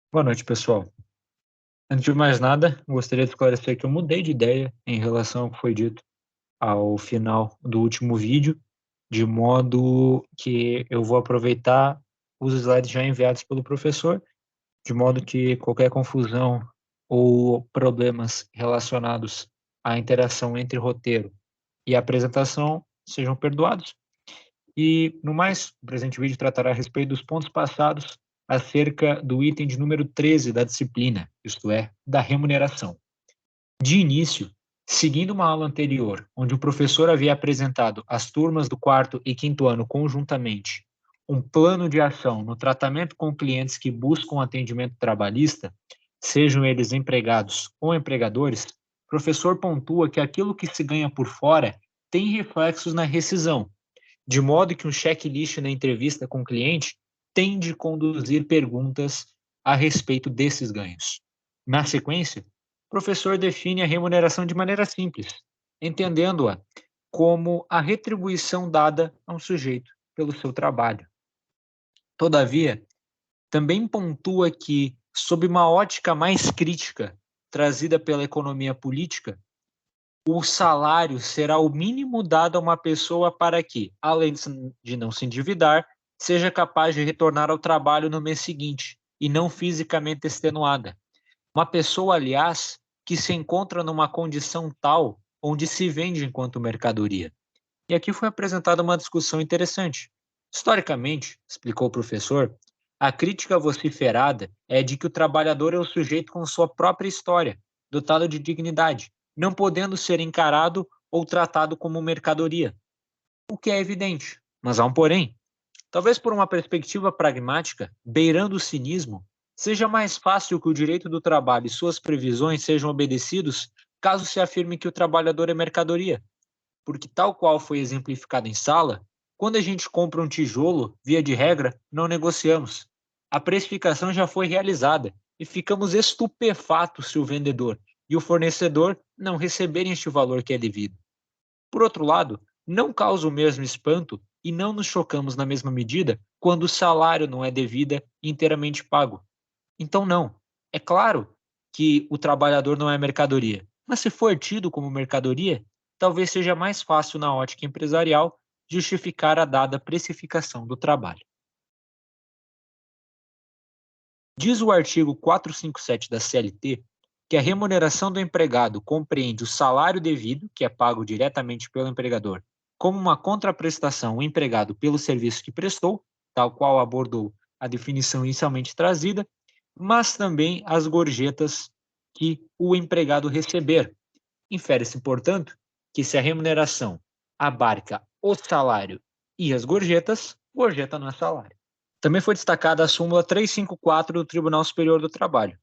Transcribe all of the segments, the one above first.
Boa noite, pessoal. Antes de mais nada, gostaria de esclarecer que eu mudei de ideia em relação ao que foi dito ao final do último vídeo, de modo que eu vou aproveitar os slides já enviados pelo professor, de modo que qualquer confusão ou problemas relacionados à interação entre roteiro e apresentação sejam perdoados. E, no mais, o presente vídeo tratará a respeito dos pontos passados acerca do item de número 13 da disciplina, isto é, da remuneração. De início, seguindo uma aula anterior, onde o professor havia apresentado às turmas do quarto e quinto ano conjuntamente um plano de ação no tratamento com clientes que buscam atendimento trabalhista, sejam eles empregados ou empregadores, o professor pontua que aquilo que se ganha por fora tem reflexos na rescisão, de modo que um checklist na entrevista com o cliente tem de conduzir perguntas a respeito desses ganhos. Na sequência, o professor define a remuneração de maneira simples, entendendo-a como a retribuição dada a um sujeito pelo seu trabalho. Todavia, também pontua que, sob uma ótica mais crítica, trazida pela economia política, o salário será o mínimo dado a uma pessoa para que, além de não se endividar, seja capaz de retornar ao trabalho no mês seguinte e não fisicamente extenuada. Uma pessoa, aliás, que se encontra numa condição tal onde se vende enquanto mercadoria. E aqui foi apresentada uma discussão interessante. Historicamente, explicou o professor, a crítica vociferada é de que o trabalhador é o sujeito com sua própria história, dotado de dignidade, não podendo ser encarado ou tratado como mercadoria. O que é evidente, mas há um porém. Talvez por uma perspectiva pragmática, beirando o cinismo, seja mais fácil que o direito do trabalho e suas previsões sejam obedecidos caso se afirme que o trabalhador é mercadoria, porque tal qual foi exemplificado em sala, quando a gente compra um tijolo, via de regra, não negociamos. A precificação já foi realizada e ficamos estupefatos se o vendedor e o fornecedor não receberem este valor que é devido. Por outro lado, não causa o mesmo espanto e não nos chocamos na mesma medida quando o salário não é devida e inteiramente pago. Então, não. É claro que o trabalhador não é mercadoria, mas se for tido como mercadoria, talvez seja mais fácil na ótica empresarial justificar a dada precificação do trabalho. Diz o artigo 457 da CLT que a remuneração do empregado compreende o salário devido, que é pago diretamente pelo empregador, como uma contraprestação ao empregado pelo serviço que prestou, tal qual abordou a definição inicialmente trazida, mas também as gorjetas que o empregado receber. Infere-se, portanto, que se a remuneração abarca o salário e as gorjetas, gorjeta não é salário. Também foi destacada a súmula 354 do Tribunal Superior do Trabalho,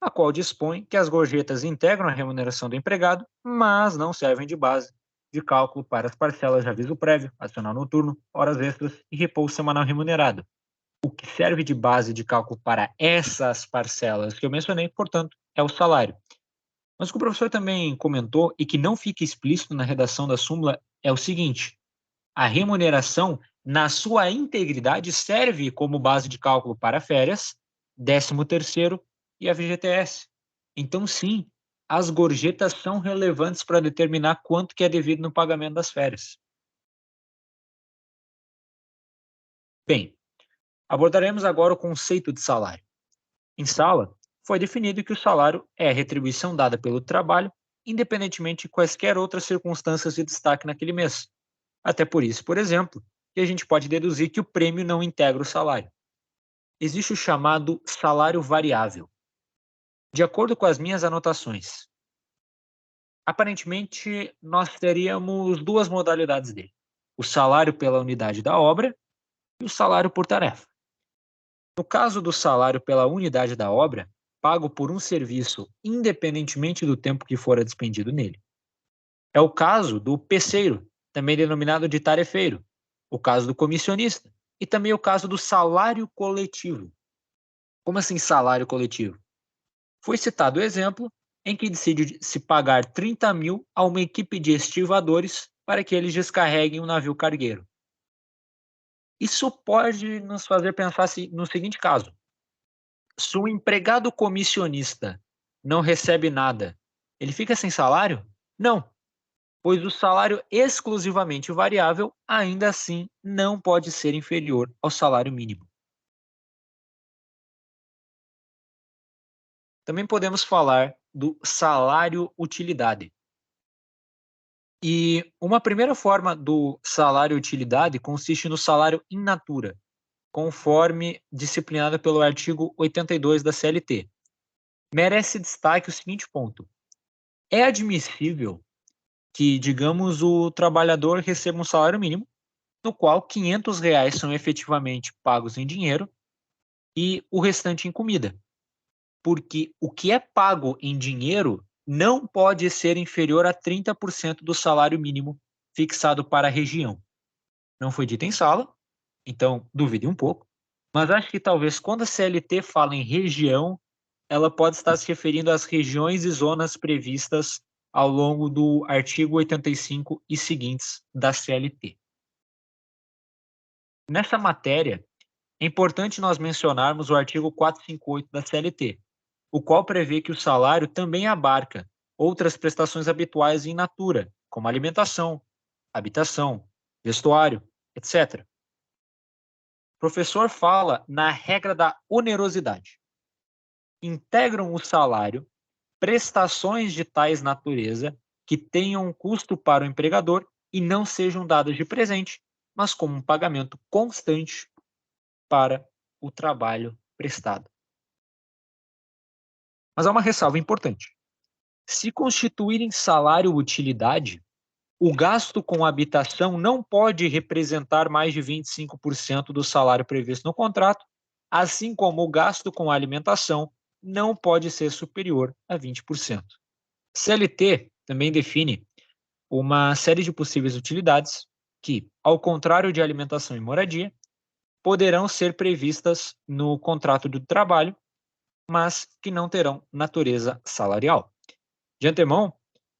a qual dispõe que as gorjetas integram a remuneração do empregado, mas não servem de base de cálculo para as parcelas de aviso prévio, adicional noturno, horas extras e repouso semanal remunerado. O que serve de base de cálculo para essas parcelas que eu mencionei, portanto, é o salário. Mas o que o professor também comentou e que não fica explícito na redação da súmula é o seguinte: a remuneração, na sua integridade, serve como base de cálculo para férias, 13º e a FGTS. Então, sim, as gorjetas são relevantes para determinar quanto que é devido no pagamento das férias. Bem, abordaremos agora o conceito de salário. Em sala, foi definido que o salário é a retribuição dada pelo trabalho, independentemente de quaisquer outras circunstâncias de destaque naquele mês. Até por isso, por exemplo, que a gente pode deduzir que o prêmio não integra o salário. Existe o chamado salário variável. De acordo com as minhas anotações, aparentemente nós teríamos duas modalidades dele: o salário pela unidade da obra e o salário por tarefa. No caso do salário pela unidade da obra, pago por um serviço independentemente do tempo que fora despendido nele. É o caso do peceiro, também denominado de tarefeiro, o caso do comissionista e também o caso do salário coletivo. Como assim salário coletivo? Foi citado o exemplo em que decide se pagar 30 mil a uma equipe de estivadores para que eles descarreguem um navio cargueiro. Isso pode nos fazer pensar no seguinte caso: se o empregado comissionista não recebe nada, ele fica sem salário? Não, pois o salário exclusivamente variável ainda assim não pode ser inferior ao salário mínimo. Também podemos falar do salário utilidade. E uma primeira forma do salário utilidade consiste no salário in natura, conforme disciplinado pelo artigo 82 da CLT. Merece destaque o seguinte ponto: é admissível que, digamos, o trabalhador receba um salário mínimo, no qual R$ 500 são efetivamente pagos em dinheiro e o restante em comida. Porque o que é pago em dinheiro não pode ser inferior a 30% do salário mínimo fixado para a região. Não foi dito em sala, então duvide um pouco, mas acho que talvez quando a CLT fala em região, ela pode estar se referindo às regiões e zonas previstas ao longo do artigo 85 e seguintes da CLT. Nessa matéria, é importante nós mencionarmos o artigo 458 da CLT, o qual prevê que o salário também abarca outras prestações habituais in natura, como alimentação, habitação, vestuário, etc. O professor fala na regra da onerosidade. Integram o salário prestações de tais natureza que tenham um custo para o empregador e não sejam dadas de presente, mas como um pagamento constante para o trabalho prestado. Mas há uma ressalva importante. Se constituírem salário utilidade, o gasto com habitação não pode representar mais de 25% do salário previsto no contrato, assim como o gasto com alimentação não pode ser superior a 20%. CLT também define uma série de possíveis utilidades que, ao contrário de alimentação e moradia, poderão ser previstas no contrato de trabalho, mas que não terão natureza salarial. De antemão,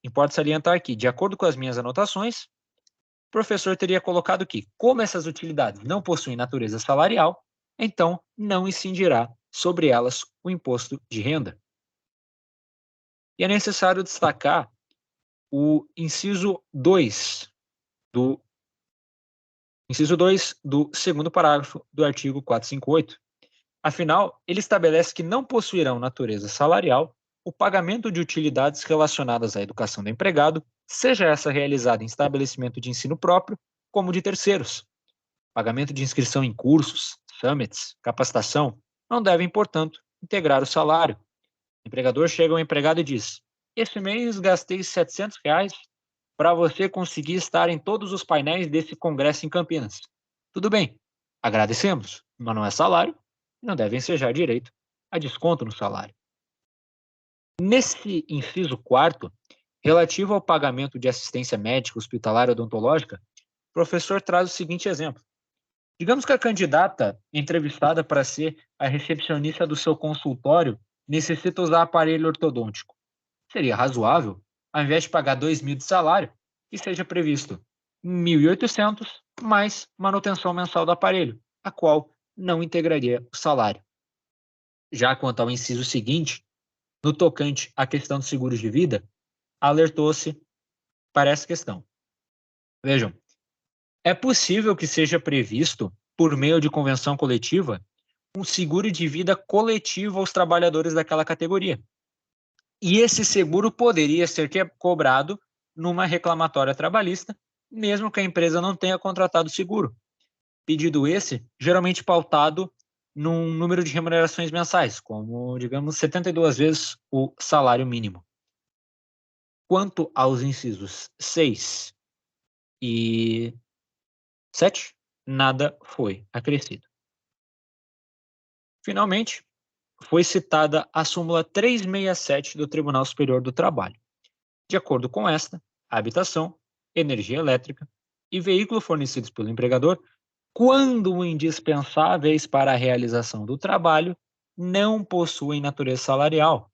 importa salientar que, de acordo com as minhas anotações, o professor teria colocado que, como essas utilidades não possuem natureza salarial, então não incidirá sobre elas o imposto de renda. E é necessário destacar o inciso 2 do segundo parágrafo do artigo 458. Afinal, ele estabelece que não possuirão natureza salarial o pagamento de utilidades relacionadas à educação do empregado, seja essa realizada em estabelecimento de ensino próprio, como de terceiros. Pagamento de inscrição em cursos, summits, capacitação, não devem, portanto, integrar o salário. O empregador chega ao empregado e diz: esse mês gastei R$ 700 para você conseguir estar em todos os painéis desse congresso em Campinas. Tudo bem, agradecemos, mas não é salário e não deve ensejar direito a desconto no salário. Nesse inciso 4º, relativo ao pagamento de assistência médica, hospitalar e odontológica, o professor traz o seguinte exemplo. Digamos que a candidata entrevistada para ser a recepcionista do seu consultório necessita usar aparelho ortodôntico. Seria razoável, ao invés de pagar R$ 2.000 de salário, que seja previsto 1.800 mais manutenção mensal do aparelho, a qual não integraria o salário. Já quanto ao inciso seguinte, no tocante à questão dos seguros de vida, alertou-se para essa questão. Vejam, é possível que seja previsto, por meio de convenção coletiva, um seguro de vida coletivo aos trabalhadores daquela categoria. E esse seguro poderia ser cobrado numa reclamatória trabalhista, mesmo que a empresa não tenha contratado seguro. Pedido esse geralmente pautado num número de remunerações mensais, como, digamos, 72 vezes o salário mínimo. Quanto aos incisos 6 e 7, nada foi acrescido. Finalmente, foi citada a súmula 367 do Tribunal Superior do Trabalho. De acordo com esta, a habitação, energia elétrica e veículo fornecidos pelo empregador, quando indispensáveis para a realização do trabalho, não possuem natureza salarial.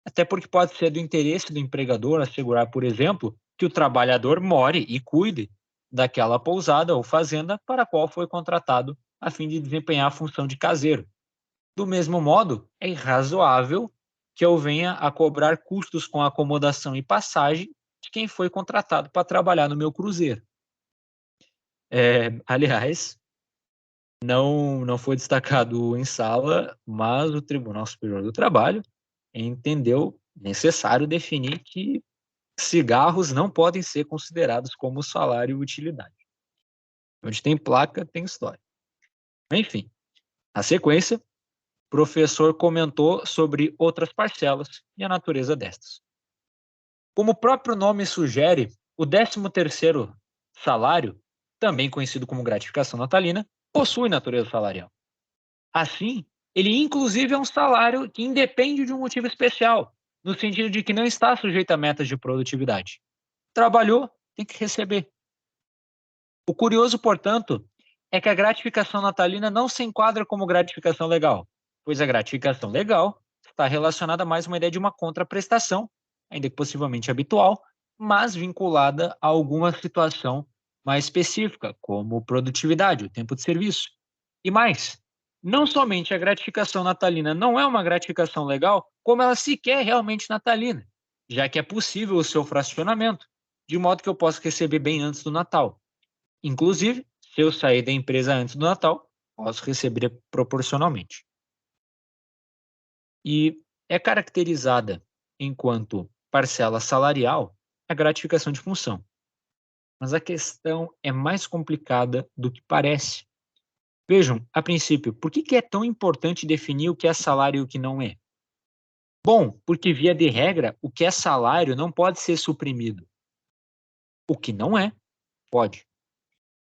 Até porque pode ser do interesse do empregador assegurar, por exemplo, que o trabalhador more e cuide daquela pousada ou fazenda para a qual foi contratado a fim de desempenhar a função de caseiro. Do mesmo modo, é irrazoável que eu venha a cobrar custos com acomodação e passagem de quem foi contratado para trabalhar no meu cruzeiro. Aliás, não foi destacado em sala, mas o Tribunal Superior do Trabalho entendeu necessário definir que cigarros não podem ser considerados como salário e utilidade. Onde tem placa, tem história. Enfim, na sequência, o professor comentou sobre outras parcelas e a natureza destas. Como o próprio nome sugere, o 13º salário, também conhecido como gratificação natalina, possui natureza salarial. Assim, ele inclusive é um salário que independe de um motivo especial, no sentido de que não está sujeito a metas de produtividade. Trabalhou, tem que receber. O curioso, portanto, é que a gratificação natalina não se enquadra como gratificação legal, pois a gratificação legal está relacionada a mais uma ideia de uma contraprestação, ainda que possivelmente habitual, mas vinculada a alguma situação mais específica, como produtividade, o tempo de serviço. E mais, não somente a gratificação natalina não é uma gratificação legal, como ela sequer é realmente natalina, já que é possível o seu fracionamento, de modo que eu possa receber bem antes do Natal. Inclusive, se eu sair da empresa antes do Natal, posso receber proporcionalmente. E é caracterizada enquanto parcela salarial a gratificação de função. Mas a questão é mais complicada do que parece. Vejam, a princípio, por que é tão importante definir o que é salário e o que não é? Bom, porque via de regra, o que é salário não pode ser suprimido. O que não é, pode.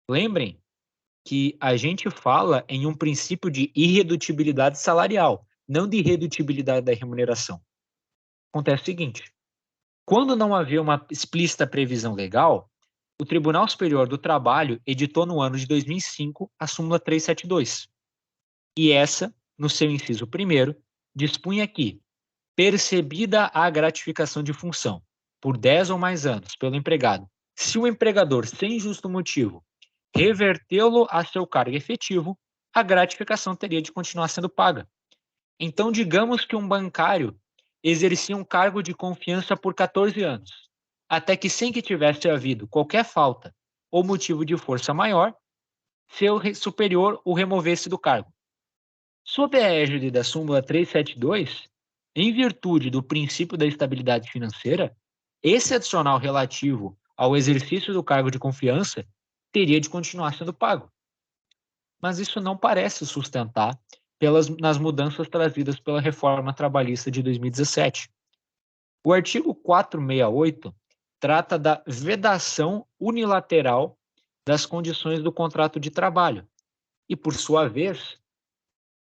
Lembrem que a gente fala em um princípio de irredutibilidade salarial, não de irredutibilidade da remuneração. Acontece o seguinte: quando não havia uma explícita previsão legal, o Tribunal Superior do Trabalho editou no ano de 2005 a súmula 372. E essa, no seu inciso 1º, dispunha que, percebida a gratificação de função por 10 ou mais anos pelo empregado, se o empregador, sem justo motivo, revertê-lo a seu cargo efetivo, a gratificação teria de continuar sendo paga. Então, digamos que um bancário exercia um cargo de confiança por 14 anos, até que, sem que tivesse havido qualquer falta ou motivo de força maior, seu superior o removesse do cargo. Sob a égide da súmula 372, em virtude do princípio da estabilidade financeira, esse adicional relativo ao exercício do cargo de confiança teria de continuar sendo pago. Mas isso não parece sustentar nas mudanças trazidas pela reforma trabalhista de 2017. O artigo 468 trata da vedação unilateral das condições do contrato de trabalho e, por sua vez,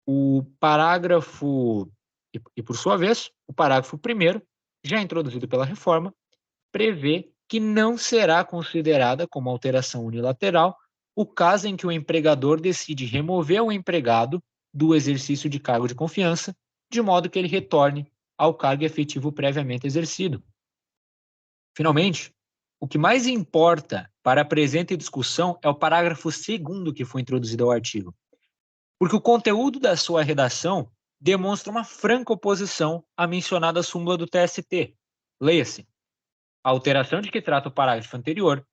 o parágrafo 1º, já introduzido pela reforma, prevê que não será considerada como alteração unilateral o caso em que o empregador decide remover o empregado do exercício de cargo de confiança, de modo que ele retorne ao cargo efetivo previamente exercido. Finalmente, o que mais importa para a presente discussão é o parágrafo 2º que foi introduzido ao artigo, porque o conteúdo da sua redação demonstra uma franca oposição à mencionada súmula do TST. Leia-se: a alteração de que trata o parágrafo anterior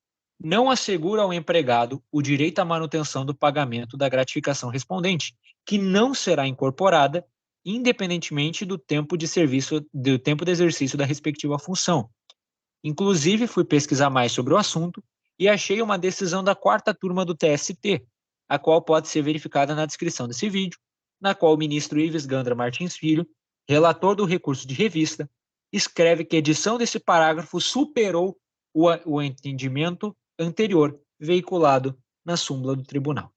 não assegura ao empregado o direito à manutenção do pagamento da gratificação respondente, que não será incorporada independentemente do tempo de exercício da respectiva função. Inclusive, fui pesquisar mais sobre o assunto e achei uma decisão da 4ª turma do TST, a qual pode ser verificada na descrição desse vídeo, na qual o ministro Ives Gandra Martins Filho, relator do recurso de revista, escreve que a edição desse parágrafo superou o entendimento anterior veiculado na súmula do tribunal.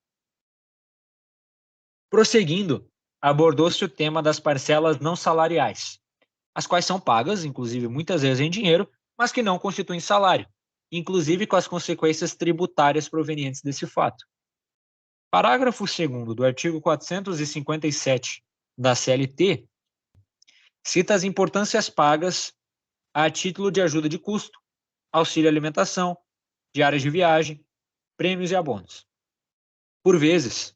Prosseguindo, abordou-se o tema das parcelas não salariais, as quais são pagas, inclusive muitas vezes em dinheiro, mas que não constituem salário, inclusive com as consequências tributárias provenientes desse fato. Parágrafo 2º do artigo 457 da CLT cita as importâncias pagas a título de ajuda de custo, auxílio alimentação, diárias de viagem, prêmios e abonos. Por vezes,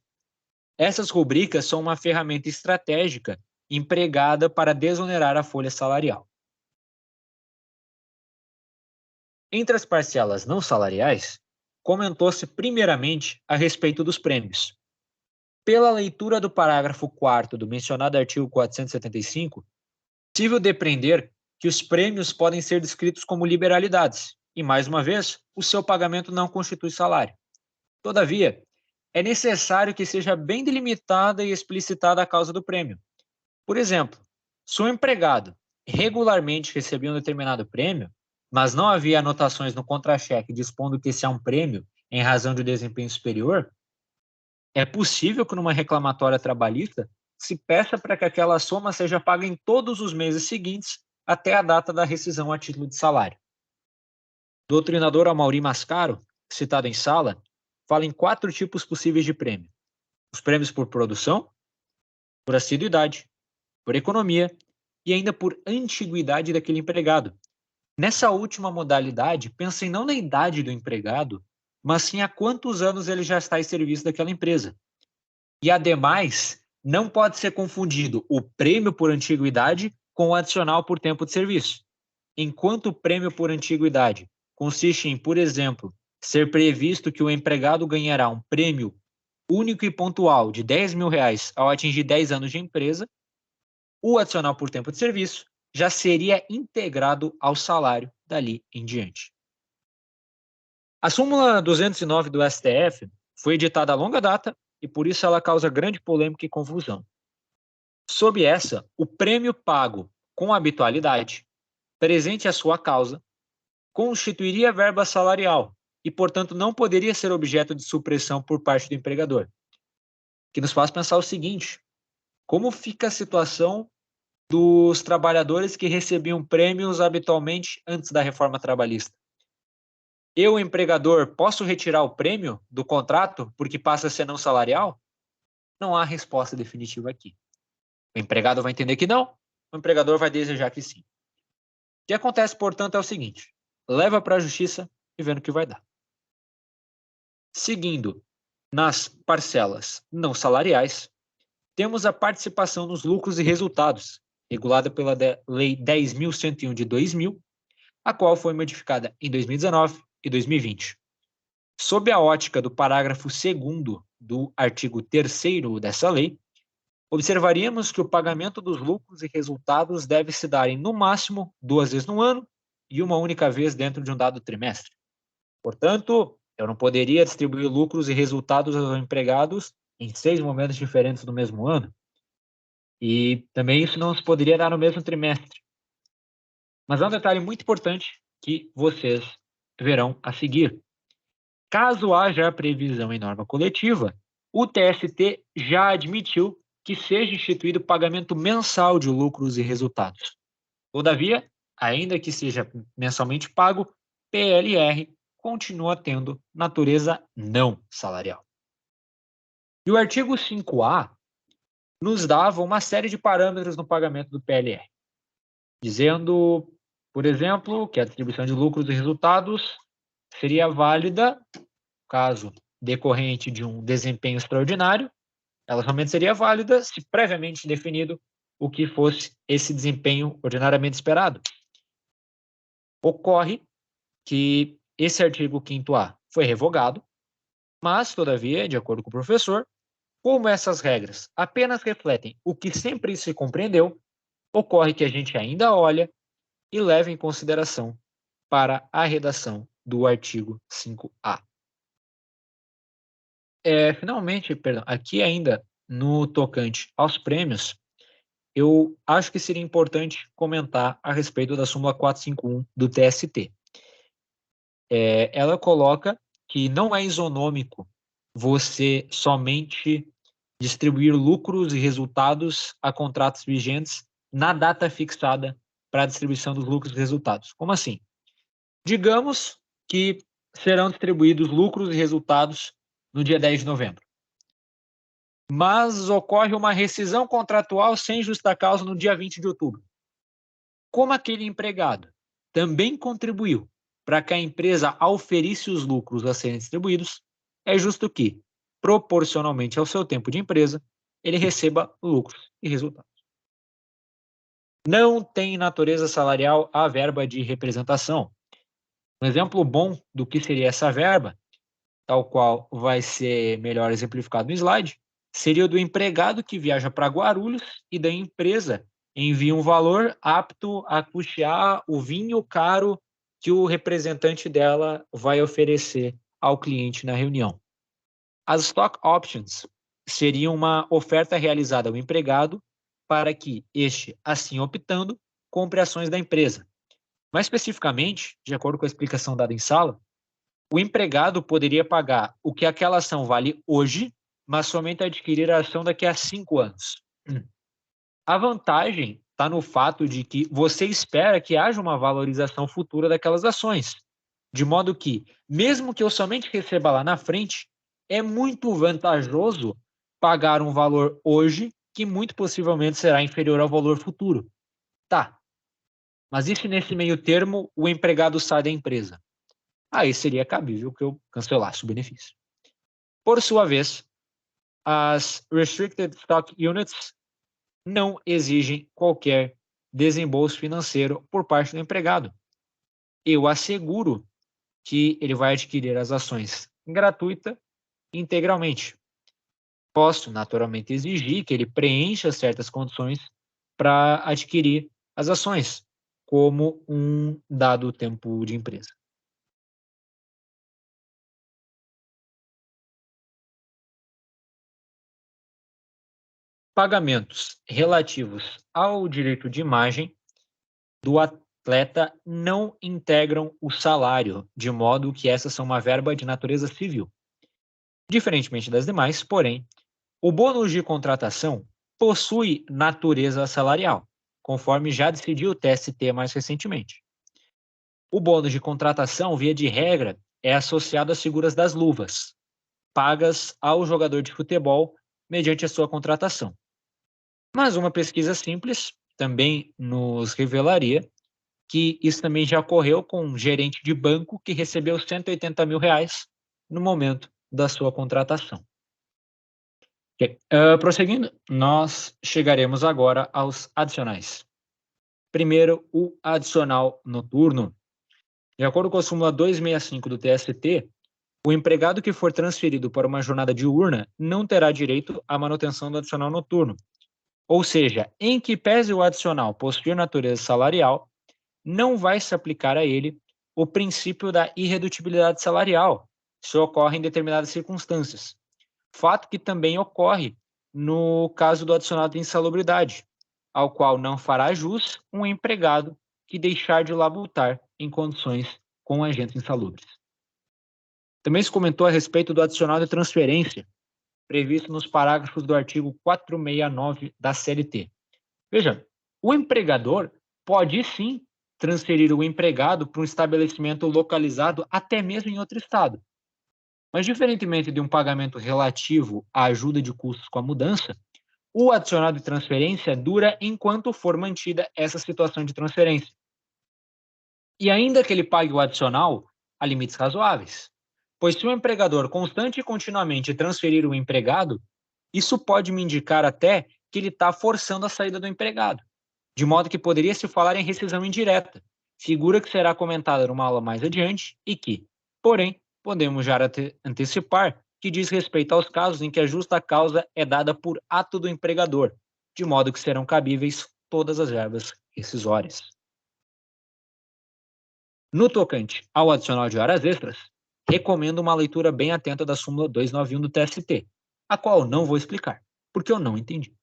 Essas rubricas são uma ferramenta estratégica empregada para desonerar a folha salarial. Entre as parcelas não salariais, comentou-se primeiramente a respeito dos prêmios. Pela leitura do parágrafo 4º do mencionado artigo 475, é possível depreender que os prêmios podem ser descritos como liberalidades, e, mais uma vez, o seu pagamento não constitui salário. Todavia, é necessário que seja bem delimitada e explicitada a causa do prêmio. Por exemplo, se o empregado regularmente recebia um determinado prêmio, mas não havia anotações no contra-cheque dispondo que esse é um prêmio em razão de desempenho superior, é possível que numa reclamatória trabalhista se peça para que aquela soma seja paga em todos os meses seguintes até a data da rescisão a título de salário. O doutrinador Amaury Mascaro, citado em sala, fala em 4 tipos possíveis de prêmio: os prêmios por produção, por assiduidade, por economia e ainda por antiguidade daquele empregado. Nessa última modalidade, pensem não na idade do empregado, mas sim há quantos anos ele já está em serviço daquela empresa. E, ademais, não pode ser confundido o prêmio por antiguidade com o adicional por tempo de serviço. Enquanto o prêmio por antiguidade consiste em, por exemplo, ser previsto que o empregado ganhará um prêmio único e pontual de R$ 10.000 ao atingir 10 anos de empresa, o adicional por tempo de serviço já seria integrado ao salário dali em diante. A súmula 209 do STF foi editada a longa data e por isso ela causa grande polêmica e confusão. Sob essa, o prêmio pago com habitualidade, presente à sua causa, constituiria verba salarial e, portanto, não poderia ser objeto de supressão por parte do empregador. O que nos faz pensar o seguinte: como fica a situação dos trabalhadores que recebiam prêmios habitualmente antes da reforma trabalhista? Eu, empregador, posso retirar o prêmio do contrato porque passa a ser não salarial? Não há resposta definitiva aqui. O empregado vai entender que não, o empregador vai desejar que sim. O que acontece, portanto, é o seguinte: leva para a justiça e vendo o que vai dar. Seguindo nas parcelas não salariais, temos a participação nos lucros e resultados, regulada pela Lei 10.101 de 2000, a qual foi modificada em 2019 e 2020. Sob a ótica do parágrafo 2º do artigo 3º dessa lei, observaríamos que o pagamento dos lucros e resultados deve se dar em, no máximo, 2 vezes no ano e uma única vez dentro de um dado trimestre. Portanto, eu não poderia distribuir lucros e resultados aos empregados em 6 momentos diferentes no mesmo ano. E também isso não se poderia dar no mesmo trimestre. Mas há um detalhe muito importante que vocês verão a seguir. Caso haja a previsão em norma coletiva, o TST já admitiu que seja instituído pagamento mensal de lucros e resultados. Todavia, ainda que seja mensalmente pago, PLR continua tendo natureza não salarial. E o artigo 5A nos dava uma série de parâmetros no pagamento do PLR, dizendo, por exemplo, que a distribuição de lucros e resultados seria válida, caso decorrente de um desempenho extraordinário, ela somente seria válida se previamente definido o que fosse esse desempenho ordinariamente esperado. Ocorre que esse artigo 5º-A foi revogado, mas, todavia, de acordo com o professor, como essas regras apenas refletem o que sempre se compreendeu, ocorre que a gente ainda olha e leva em consideração para a redação do artigo 5A. Finalmente, aqui ainda no tocante aos prêmios, eu acho que seria importante comentar a respeito da súmula 451 do TST. Ela coloca que não é isonômico você somente distribuir lucros e resultados a contratos vigentes na data fixada para a distribuição dos lucros e resultados. Como assim? Digamos que serão distribuídos lucros e resultados no dia 10 de novembro. Mas ocorre uma rescisão contratual sem justa causa no dia 20 de outubro. Como aquele empregado também contribuiu para que a empresa auferisse os lucros a serem distribuídos, é justo que, proporcionalmente ao seu tempo de empresa, ele receba lucros e resultados. Não tem natureza salarial a verba de representação. Um exemplo bom do que seria essa verba, tal qual vai ser melhor exemplificado no slide, seria o do empregado que viaja para Guarulhos e da empresa envia um valor apto a custear o vinho caro que o representante dela vai oferecer ao cliente na reunião. As stock options seriam uma oferta realizada ao empregado para que este, assim optando, compre ações da empresa. Mais especificamente, de acordo com a explicação dada em sala, o empregado poderia pagar o que aquela ação vale hoje, mas somente adquirir a ação daqui a 5 anos. A vantagem está no fato de que você espera que haja uma valorização futura daquelas ações, de modo que, mesmo que eu somente receba lá na frente, é muito vantajoso pagar um valor hoje que muito possivelmente será inferior ao valor futuro. Tá, mas e se nesse meio termo o empregado sai da empresa? Aí seria cabível que eu cancelasse o benefício. Por sua vez, as Restricted Stock Units não exigem qualquer desembolso financeiro por parte do empregado. Eu asseguro que ele vai adquirir as ações gratuita e integralmente. Posso, naturalmente, exigir que ele preencha certas condições para adquirir as ações, como um dado tempo de empresa. Pagamentos relativos ao direito de imagem do atleta não integram o salário, de modo que essas são uma verba de natureza civil. Diferentemente das demais, porém, o bônus de contratação possui natureza salarial, conforme já decidiu o TST mais recentemente. O bônus de contratação, via de regra, é associado às figuras das luvas, pagas ao jogador de futebol mediante a sua contratação. Mas uma pesquisa simples também nos revelaria que isso também já ocorreu com um gerente de banco que recebeu R$ 180 mil no momento da sua contratação. Okay. Prosseguindo, nós chegaremos agora aos adicionais. Primeiro, o adicional noturno. De acordo com a súmula 265 do TST, o empregado que for transferido para uma jornada diurna não terá direito à manutenção do adicional noturno. Ou seja, em que pese o adicional possuir natureza salarial, não vai se aplicar a ele o princípio da irredutibilidade salarial, se ocorre em determinadas circunstâncias. Fato que também ocorre no caso do adicional de insalubridade, ao qual não fará jus um empregado que deixar de labutar em condições com agentes insalubres. Também se comentou a respeito do adicional de transferência, previsto nos parágrafos do artigo 469 da CLT. Veja, o empregador pode sim transferir o empregado para um estabelecimento localizado até mesmo em outro estado. Mas, diferentemente de um pagamento relativo à ajuda de custos com a mudança, o adicional de transferência dura enquanto for mantida essa situação de transferência. E ainda que ele pague o adicional, há limites razoáveis. Pois se o empregador constante e continuamente transferir o empregado, isso pode me indicar até que ele está forçando a saída do empregado, de modo que poderia se falar em rescisão indireta, figura que será comentada numa aula mais adiante e que, porém, podemos já antecipar que diz respeito aos casos em que a justa causa é dada por ato do empregador, de modo que serão cabíveis todas as verbas rescisórias. No tocante ao adicional de horas extras, recomendo uma leitura bem atenta da súmula 291 do TST, a qual não vou explicar, porque eu não entendi.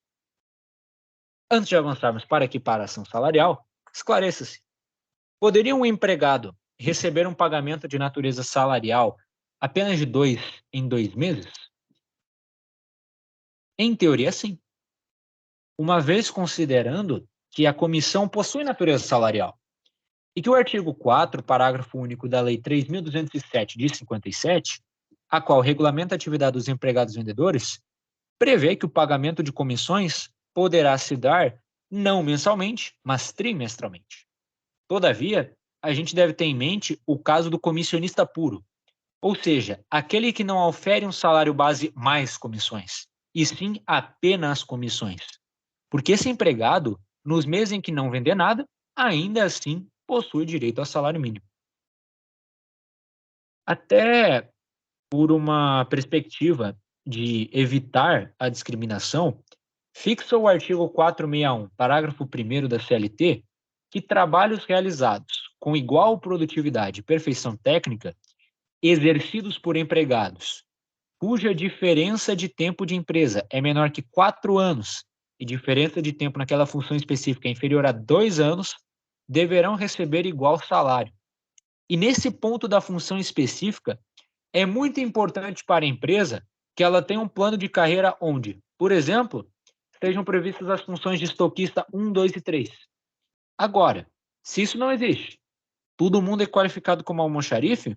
Antes de avançarmos para a equiparação salarial, esclareça-se. Poderia um empregado receber um pagamento de natureza salarial apenas de 2 em 2 meses? Em teoria, sim. Uma vez considerando que a comissão possui natureza salarial e que o artigo 4, parágrafo único da Lei 3.207 de 57, a qual regulamenta a atividade dos empregados vendedores, prevê que o pagamento de comissões poderá se dar não mensalmente, mas trimestralmente. Todavia, a gente deve ter em mente o caso do comissionista puro, ou seja, aquele que não ofere um salário base mais comissões, e sim apenas comissões. Porque esse empregado, nos meses em que não vender nada, ainda assim possui direito ao salário mínimo. Até por uma perspectiva de evitar a discriminação, fixa o artigo 461, parágrafo 1º da CLT, que trabalhos realizados com igual produtividade e perfeição técnica, exercidos por empregados, cuja diferença de tempo de empresa é menor que 4 anos e diferença de tempo naquela função específica é inferior a 2 anos, deverão receber igual salário. E nesse ponto da função específica, é muito importante para a empresa que ela tenha um plano de carreira onde, por exemplo, estejam previstas as funções de estoquista 1, 2 e 3. Agora, se isso não existe, todo mundo é qualificado como almoxarife,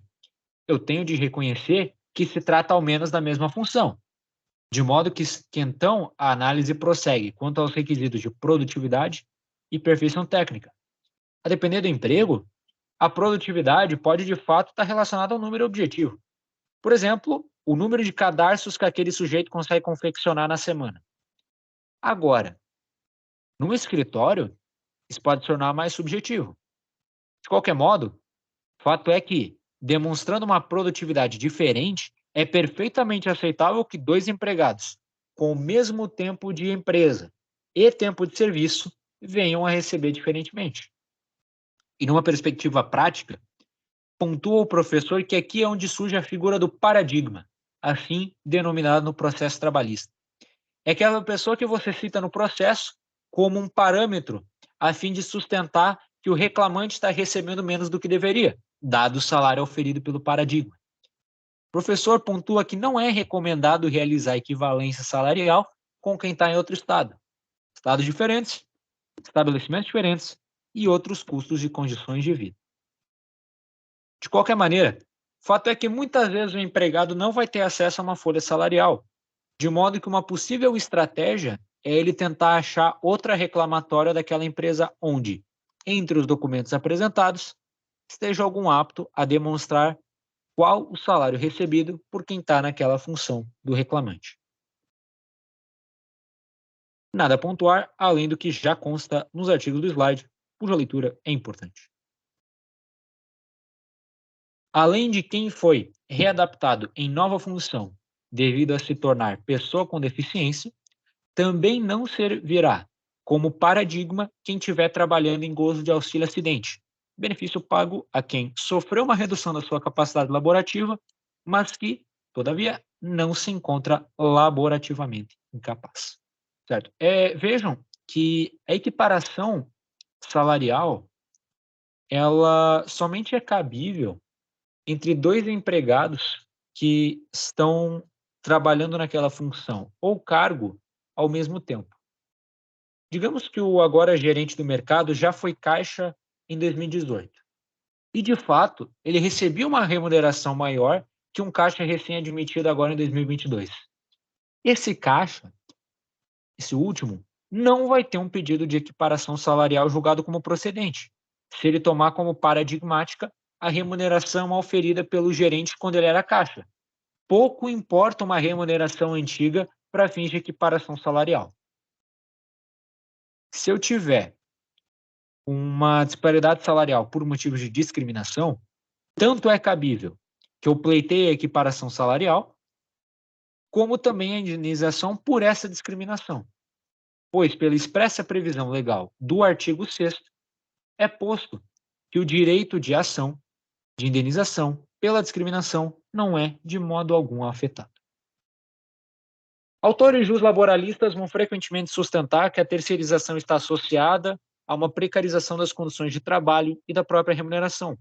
eu tenho de reconhecer que se trata ao menos da mesma função, de modo que então a análise prossegue quanto aos requisitos de produtividade e perfeição técnica. A depender do emprego, a produtividade pode de fato estar relacionada ao número objetivo. Por exemplo, o número de cadarços que aquele sujeito consegue confeccionar na semana. Agora, no escritório, isso pode se tornar mais subjetivo. De qualquer modo, fato é que, demonstrando uma produtividade diferente, é perfeitamente aceitável que dois empregados com o mesmo tempo de empresa e tempo de serviço venham a receber diferentemente. E numa perspectiva prática, pontua o professor que aqui é onde surge a figura do paradigma, assim denominado no processo trabalhista. É aquela pessoa que você cita no processo como um parâmetro a fim de sustentar que o reclamante está recebendo menos do que deveria, dado o salário oferido pelo paradigma. O professor pontua que não é recomendado realizar equivalência salarial com quem está em outro estado. Estados diferentes, estabelecimentos diferentes e outros custos e condições de vida. De qualquer maneira, o fato é que muitas vezes o empregado não vai ter acesso a uma folha salarial, de modo que uma possível estratégia é ele tentar achar outra reclamatória daquela empresa onde, entre os documentos apresentados, esteja algum apto a demonstrar qual o salário recebido por quem está naquela função do reclamante. Nada a pontuar, além do que já consta nos artigos do slide, cuja leitura é importante. Além de quem foi readaptado em nova função devido a se tornar pessoa com deficiência, também não servirá como paradigma quem estiver trabalhando em gozo de auxílio acidente, benefício pago a quem sofreu uma redução da sua capacidade laborativa, mas que, todavia, não se encontra laborativamente incapaz. Certo? Vejam que a equiparação salarial ela somente é cabível entre dois empregados que estão trabalhando naquela função ou cargo ao mesmo tempo. Digamos que o agora gerente do mercado já foi caixa em 2018. E, de fato, ele recebia uma remuneração maior que um caixa recém-admitido agora em 2022. Esse caixa, esse último, não vai ter um pedido de equiparação salarial julgado como procedente, se ele tomar como paradigmática a remuneração oferida pelo gerente quando ele era caixa. Pouco importa uma remuneração antiga para fins de equiparação salarial. Se eu tiver uma disparidade salarial por motivos de discriminação, tanto é cabível que eu pleiteie a equiparação salarial, como também a indenização por essa discriminação, pois, pela expressa previsão legal do artigo 6º, é posto que o direito de ação de indenização pela discriminação não é de modo algum afetado. Autores laboralistas vão frequentemente sustentar que a terceirização está associada a uma precarização das condições de trabalho e da própria remuneração.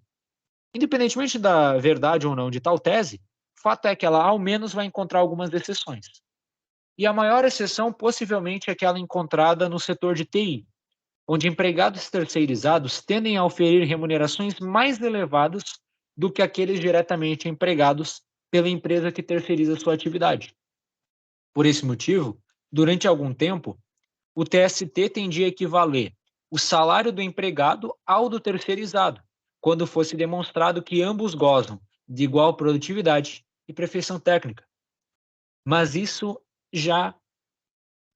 Independentemente da verdade ou não de tal tese, o fato é que ela ao menos vai encontrar algumas exceções. E a maior exceção possivelmente é aquela encontrada no setor de TI, onde empregados terceirizados tendem a oferir remunerações mais elevadas do que aqueles diretamente empregados pela empresa que terceiriza sua atividade. Por esse motivo, durante algum tempo, o TST tendia a equivaler o salário do empregado ao do terceirizado, quando fosse demonstrado que ambos gozam de igual produtividade e perfeição técnica. Mas isso já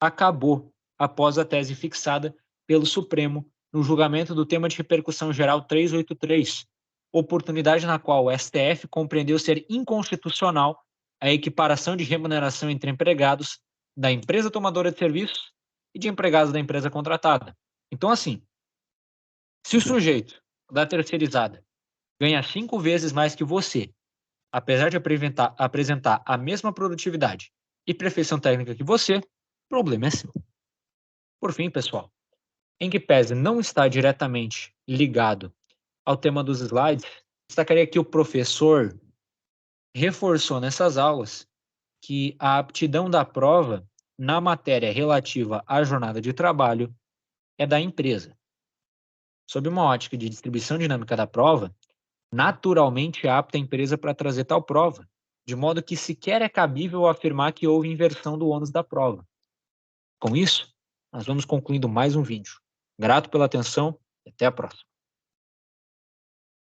acabou após a tese fixada pelo Supremo no julgamento do tema de repercussão geral 383, oportunidade na qual o STF compreendeu ser inconstitucional a equiparação de remuneração entre empregados da empresa tomadora de serviços e de empregados da empresa contratada. Então, assim, se o sujeito da terceirizada ganha 5 vezes mais que você, apesar de apresentar a mesma produtividade e perfeição técnica que você, o problema é seu. Por fim, pessoal, em que pese não estar diretamente ligado ao tema dos slides, destacaria que o professor reforçou nessas aulas que a aptidão da prova na matéria relativa à jornada de trabalho é da empresa. Sob uma ótica de distribuição dinâmica da prova, naturalmente apta a empresa para trazer tal prova, de modo que sequer é cabível afirmar que houve inversão do ônus da prova. Com isso, nós vamos concluindo mais um vídeo. Grato pela atenção e até a próxima.